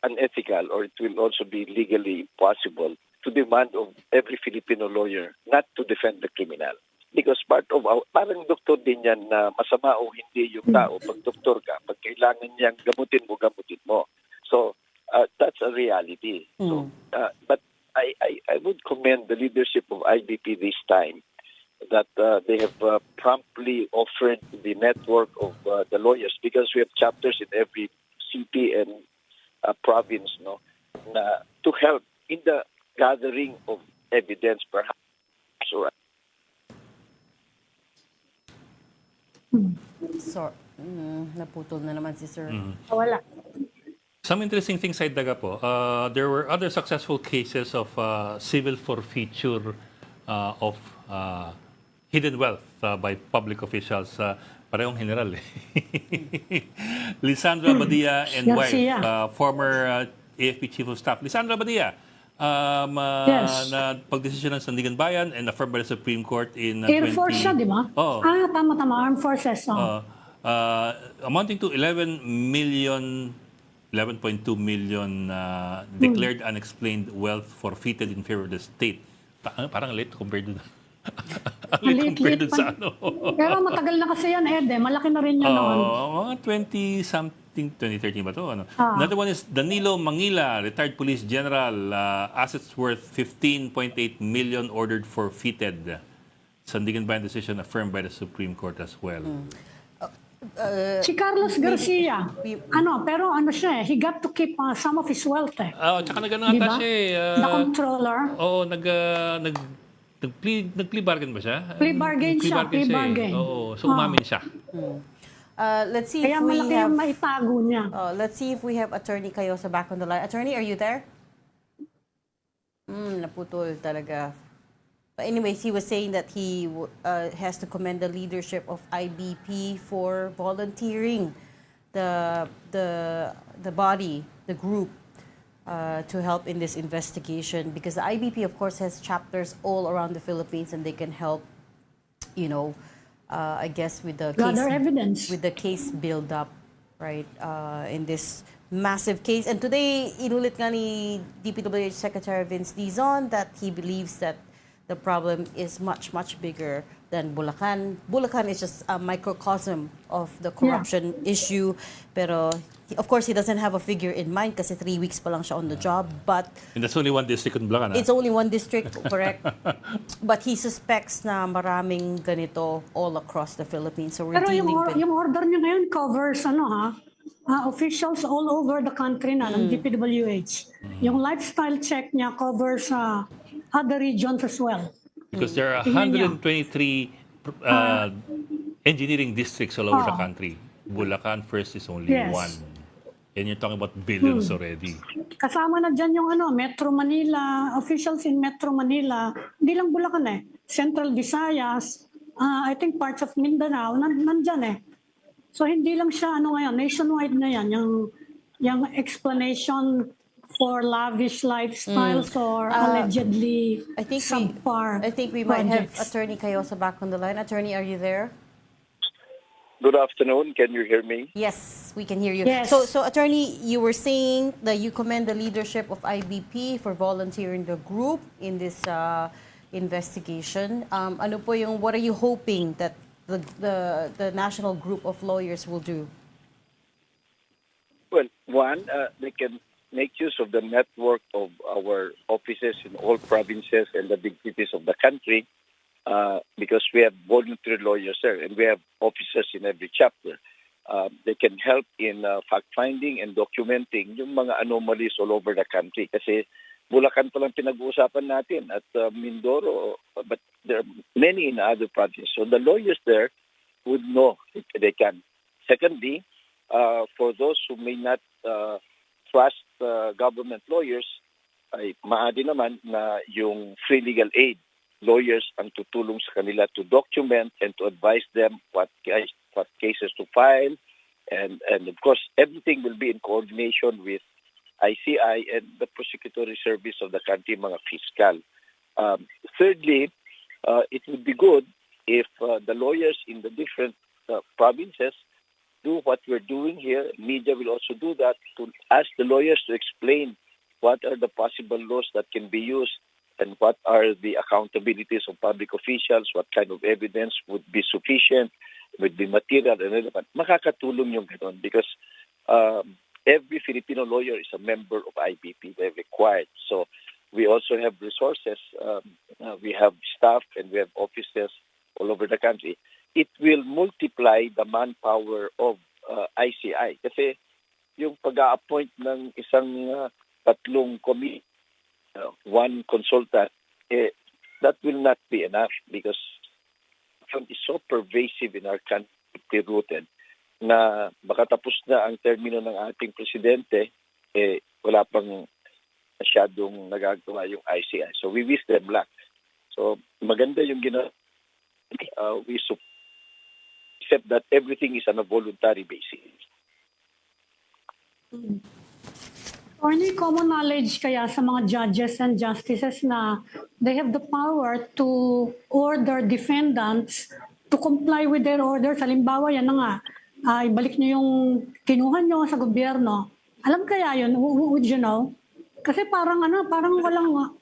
unethical, or it will also be legally impossible to demand of every Filipino lawyer not to defend the criminal. Because part of parang doktor din yan na masama o hindi yung tao. Pag doktor ka, pag kailangan niyang gamutin mo. So, that's a reality. So, but I would commend the leadership of IBP this time. that they have promptly offered the network of the lawyers, because we have chapters in every city and province, no, to help in the gathering of evidence, perhaps. So, naputol na naman si Sir. Wala. Some interesting things sa Daga po. There were other successful cases of civil forfeiture of hidden wealth by public officials. Parehong general eh. Lisandra Badia and wife, former AFP Chief of Staff. Lisandra Badia, Yes. na pagdesisyon ng Sandigan Bayan and affirmed by the Supreme Court in Air Force siya, di ba? Oo. Tama. Armed Forces. Amounting to 11.2 million declared unexplained wealth forfeited in favor of the state. Parang late compared to late compared Liit sa pa. ano. Pero matagal na kasi yan, Ed. Malaki na rin yan noon. Mga 20-something, 2013 ba to? Ano? Another one is Danilo Mangila, retired police general, assets worth 15.8 million ordered forfeited. Sandigan Bayan decision affirmed by the Supreme Court as well. Si Carlos Garcia, pero siya he got to keep some of his wealth eh. Tsaka nag-ano ata siya The controller. Nag-plea bargain ba siya? Plea bargain siya. Oo, so umamin siya. Let's see Kaya if we malaki have... yung maitago niya. let's see if we have Attorney Cayosa back on the line. Attorney, are you there? Naputol talaga. But anyways, he was saying that he has to commend the leadership of IBP for volunteering the body, the group, to help in this investigation, because the IBP, of course, has chapters all around the Philippines, and they can help, I guess, with the Gather evidence. with the case build up, right, in this massive case. And today, inulit nga ni DPWH Secretary Vince Dizon that he believes that the problem is much, much bigger than Bulacan. Bulacan is just a microcosm of the corruption issue. Pero, of course, he doesn't have a figure in mind kasi 3 weeks pa lang siya on the job. But And that's only one district in Bulacan. it's only one district, correct? But he suspects na maraming ganito all across the Philippines. So we're Pero dealing with... yung order niya ngayon covers officials all over the country na ng DPWH. Yung lifestyle check niya covers other regions as well. Because there are 123 engineering districts all over the country. Bulacan first is only one. And you're talking about billions already. Kasama na dyan yung Metro Manila, officials in Metro Manila, hindi lang Bulacan eh. Central Discayas, I think parts of Mindanao, nandyan eh. So hindi lang siya ngayon, nationwide na yan, yung explanation for lavish lifestyles or allegedly subpar I think we might have projects. Attorney Cayosa back on the line. Attorney, are you there? good afternoon. Can you hear me? Yes, we can hear you. Yes. So Attorney, you were saying that you commend the leadership of IBP for volunteering the group in this investigation. What are you hoping that the national group of lawyers will do? Well, one, they can make use of the network of our offices in all provinces and the big cities of the country, because we have voluntary lawyers there and we have officers in every chapter. They can help in fact-finding and documenting yung mga anomalies all over the country. Kasi Bulacan pa lang pinag-uusapan natin at Mindoro, but there are many in other provinces. So the lawyers there would know if they can. Secondly, for those who may not trust government lawyers, ay maaari naman na yung free legal aid lawyers ang tutulong sa kanila to document and to advise them what cases to file, and of course everything will be in coordination with ICI and the prosecutory service of the country, mga fiscal. Thirdly, it would be good if the lawyers in the different provinces do what we're doing here. Media will also do that, to ask the lawyers to explain what are the possible laws that can be used and what are the accountabilities of public officials, what kind of evidence would be sufficient, would be material and relevant. Makakatulong yung ganun because every Filipino lawyer is a member of IBP. They're required. So we also have resources. We have staff and we have offices all over the country, it will multiply the manpower of ICI. Kasi yung pag-a-appoint ng isang tatlong committee, one consultant, that will not be enough because it's so pervasive in our country, rooted, na baka tapos na ang termino ng ating presidente, wala pang masyadong nagagawa yung ICI. So we wish them luck. So maganda yung ginawa. We accept that everything is on a voluntary basis. Only common knowledge kaya sa mga judges and justices na they have the power to order defendants to comply with their orders. Halimbawa, yan na nga, ibalik nyo yung kinuha nyo sa gobyerno. Alam kaya yun? Would you know? Kasi parang walang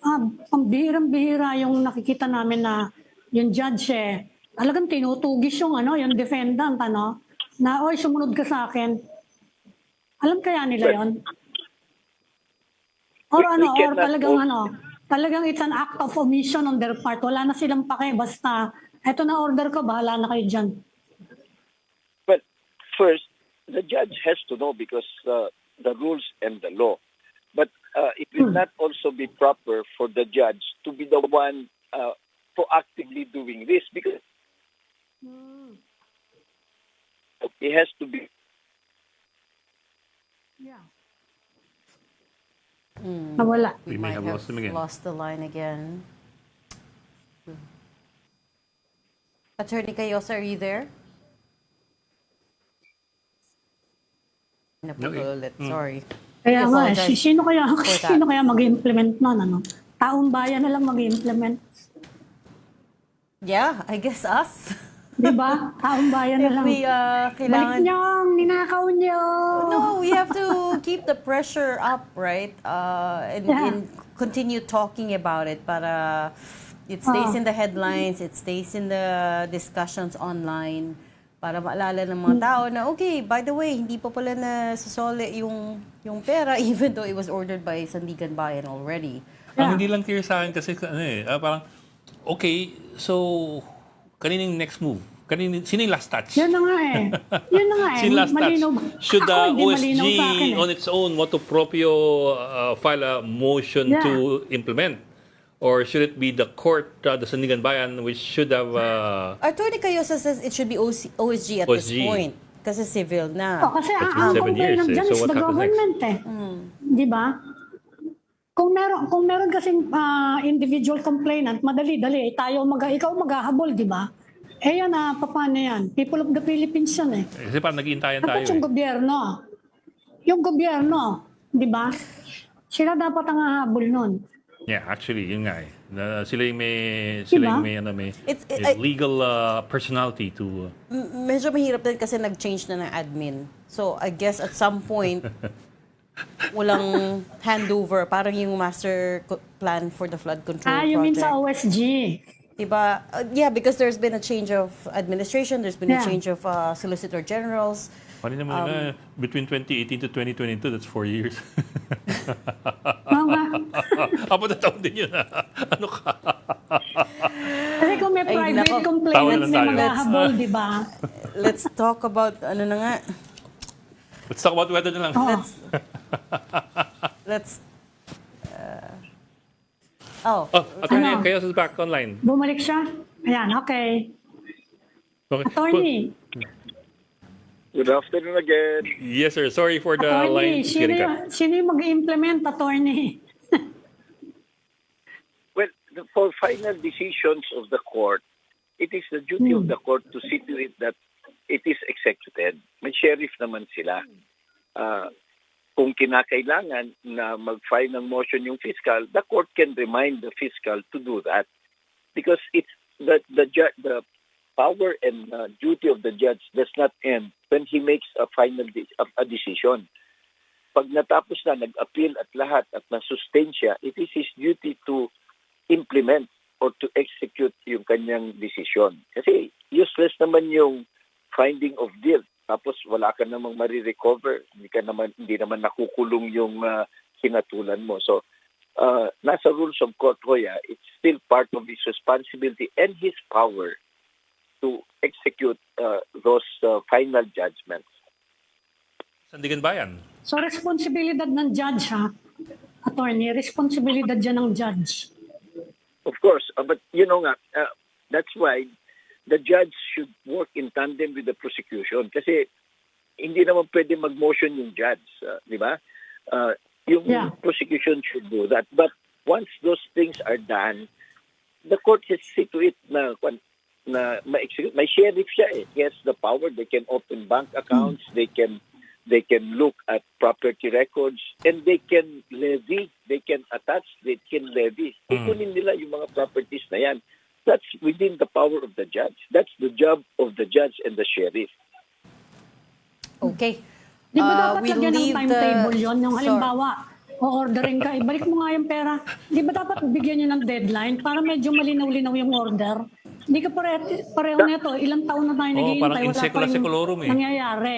pambihirang-bihira yung nakikita namin na yung judge talagang tinutugis yung yung defendant na oy sumunod ka sa akin. Alam kaya nila yon? Or or talagang it's an act of omission on their part. Wala na silang pake, basta eto na order ko, bahala na kayo dyan. Well, first, the judge has to know because the rules and the law. But it will not also be proper for the judge to be the one proactively doing this because it has to be. Yeah. Nawala. We may might have lost him again. lost the line again. Attorney Cayosa, are you there? Napag-ulit, sorry. Kaya We nga, apologize sino for that. kaya mag-implement nun? Taong bayan na lang mag-implement. Yeah, I guess us. Di ba? Taong bayan na If lang. we Balik kailangan... nyo, ninakaw nyo. No, we have to keep the pressure up, right? And continue talking about it para it stays in the headlines, it stays in the discussions online para maalala ng mga tao na, okay, by the way, hindi pa pala na sasole yung pera even though it was ordered by Sandigan Bayan already. Ang hindi lang clear sa akin kasi parang, okay, so, kaninong next move? Sino yung last touch? Yun na nga Sino last touch? Malinaw. Should the Ako, hindi malinaw sa akin OSG on its own, motu proprio, file a motion to implement? Or should it be the court, the Sandigan Bayan, which should have... Attorney Cayosa says it should be OSG at this point kasi civil na. Kasi That's ang been 7 years, complainant dyan So is what the happens government Di ba? Kung meron kasing individual complainant, madali-dali. Ikaw maghahabol, di ba? Yan paano yan? People of the Philippines yan Kasi parang nag-iintayan tayo. Dapat yung gobyerno. Yung gobyerno, di ba? Sila dapat ang hahabol nun. Yeah, actually, yun nga sila yung may, It's legal personality to... Medyo mahirap din kasi nag-change na ng admin. So, I guess at some point, walang handover. Parang yung master plan for the flood control project. You mean sa OSG? Diba? Yeah, because there's been a change of administration, there's been a change of solicitor generals. Pwede naman between 2018 to 2022, that's 4 years. Apo na taon din yun. Ano ka? Kasi kung may private complainant, may maghahabol, di ba? Let's talk about, Let's talk about weather na lang. Attorney Chaos is back online. Bumalik siya? Ayan, okay. Attorney. Good afternoon again. Yes, sir. Sorry for the Attorney, line. sino yung mag-implement, attorney? Well, for final decisions of the court, it is the duty of the court to see to it that it is executed. May sheriff naman sila. Kung kinakailangan na mag-file ng motion yung fiscal, the court can remind the fiscal to do that. Because it's the power and duty of the judge does not end when he makes a final decision. Pag natapos na, nag-appeal at lahat at na-sustain siya, it is his duty to implement or to execute yung kanyang decision. Kasi useless naman yung finding of guilt. Tapos wala ka namang marirecover. Hindi naman nakukulong yung hinatulan mo. So, nasa rules of court, Hoya, it's still part of his responsibility and his power to execute those final judgments. Sandigan Bayan. So responsibilidad ng judge, ha? Attorney, responsibilidad dyan ng judge. Of course, but that's why the judge should work in tandem with the prosecution kasi hindi naman pwede mag-motion yung judge, di ba? Yung prosecution should do that. But once those things are done, the court has see to it na ma-execute. May sheriff siya eh. He has the power. They can open bank accounts. They can look at property records, and they can levy. They can attach. They can levy. Kukunin nila yung mga properties na yan. That's within the power of the judge. That's the job of the judge and the sheriff. Okay. Di ba dapat we'll lagyan ng leave timetable yun? Yung Sorry. halimbawa, o-ordering ka, ibalik mo nga yung pera. Di ba dapat bigyan nyo ng deadline para medyo malinaw-linaw yung order? Hindi ka pareho nito. Ilang taon na tayo naghihintay. Parang in secula seculorum eh. Nangyayari.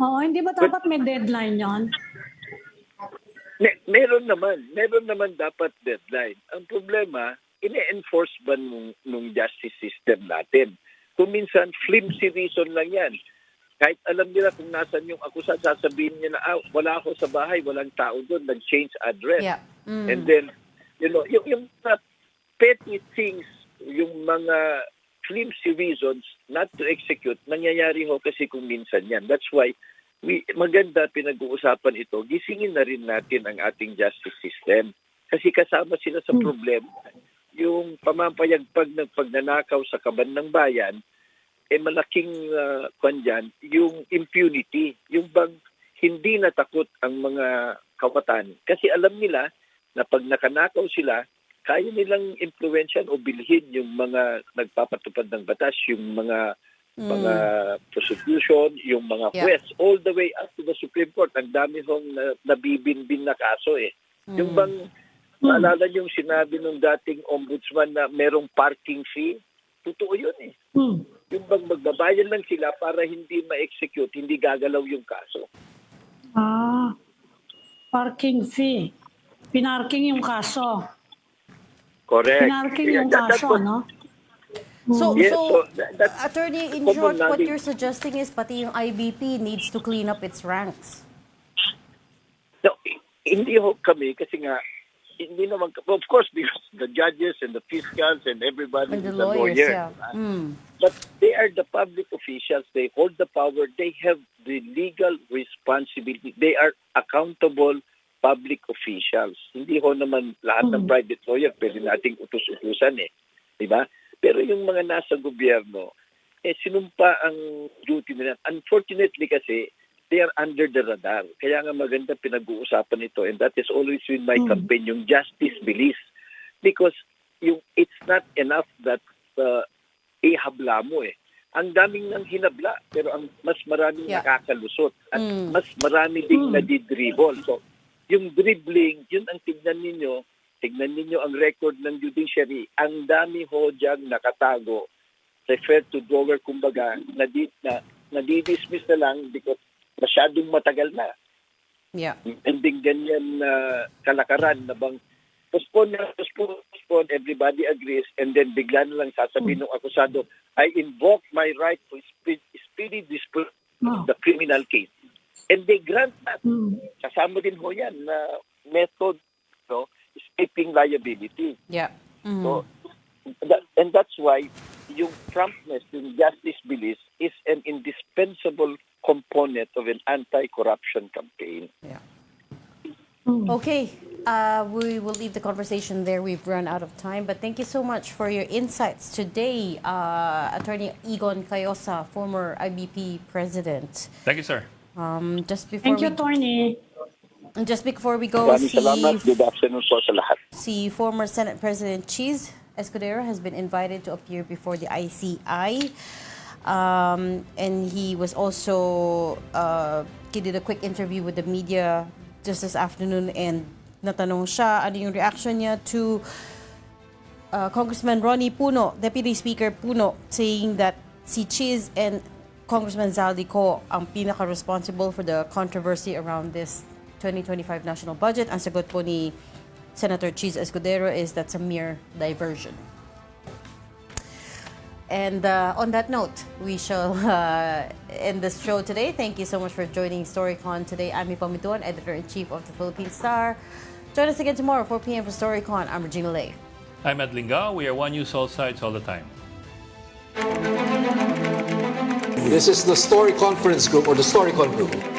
Oo, hindi ba dapat may deadline yon? Meron naman dapat deadline. Ang problema, ine-enforce ba nung justice system natin? Kung minsan, flimsy reason lang yan. Kahit alam nila kung nasan yung akusad, sasabihin niya na, wala ako sa bahay, walang tao doon, nag-change address. Yeah. And then, yung petty things, yung mga flimsy reasons not to execute, nangyayari ho kasi kung minsan yan. That's why, maganda pinag-uusapan ito, gisingin na rin natin ang ating justice system. Kasi kasama sila sa problema. Yung pamampayagpag ng pagnanakaw sa kaban ng bayan, malaking dyan, yung impunity, yung bang hindi natakot ang mga kawatan. Kasi alam nila na pag nakanakaw sila, kaya nilang impluwensyan o bilhin yung mga nagpapatupad ng batas, yung mga prosecution, yung mga juez, all the way up to the Supreme Court. Ang dami hong nabibinbin na kaso eh. Yung bang, maalala yung sinabi ng dating ombudsman na merong parking fee, totoo yun eh. Yung bang magbabayan lang sila para hindi ma-execute, hindi gagalaw yung kaso. Parking fee. Pinarking yung kaso. Correct. Pinarking yung kaso, no? So, Yes, that's Attorney, in common short, what knowledge. you're suggesting is pati yung IBP needs to clean up its ranks. No, hindi ho kami kasi nga hindi naman, of course, because the judges and the fiscals and everybody And the is a lawyers, lawyer. yeah. But they are the public officials. They hold the power. They have the legal responsibility. They are accountable public officials. Hindi ho naman lahat ng private lawyer pwede nating utus-utusan eh. Diba? Pero yung mga nasa gobyerno, sinumpa ang duty nila. Unfortunately kasi, they are under the radar. Kaya nga maganda pinag-uusapan ito, and that has always been my campaign, yung justice bilis. Because it's not enough that ihabla mo eh. Ang daming nang hinabla, pero ang mas maraming nakakalusot. At mas marami ding nadidribble. So, yung dribbling, yun ang tignan ninyo ang record ng judiciary. Ang dami ho diyang nakatago, refer to drawer, kumbaga, nadidismiss na lang because masyadong matagal na. Yeah. And then ganyan na kalakaran na bang postpone, everybody agrees, and then bigla na lang sasabihin ng akusado, I invoke my right to speedy disposal of the criminal case. And they grant that. Kasama din ho yan na method, escaping liability. Yeah. So, and that's why yung promptness, yung justice bilis is an indispensable component of an anti-corruption campaign. Yeah. Okay. We will leave the conversation there. We've run out of time. But thank you so much for your insights today, Attorney Egon Cayosa, former IBP president. Thank you, sir. Thank you, Attorney. Just before we go, Maraming salamat. Good afternoon po sa lahat. si former Senate President Cheese Escudero has been invited to appear before the ICI. And he was also, he did a quick interview with the media just this afternoon, and natanong siya ano yung reaction niya to Congressman Ronnie Puno, Deputy Speaker Puno, saying that si Cheese and Congressman Zaldico ang pinaka-responsible for the controversy around this 2025 national budget. Ang sagot po ni Senator Cheese Escudero is that's a mere diversion. And on that note, we shall end this show today. Thank you so much for joining Storycon today. I'm Ipamituan, Editor-in-Chief of the Philippine Star. Join us again tomorrow, 4 p.m. for Storycon. I'm Regina Lay. I'm Ed Lingao. We are One News all sides all the time. This is the Story Conference Group or the Storycon Group.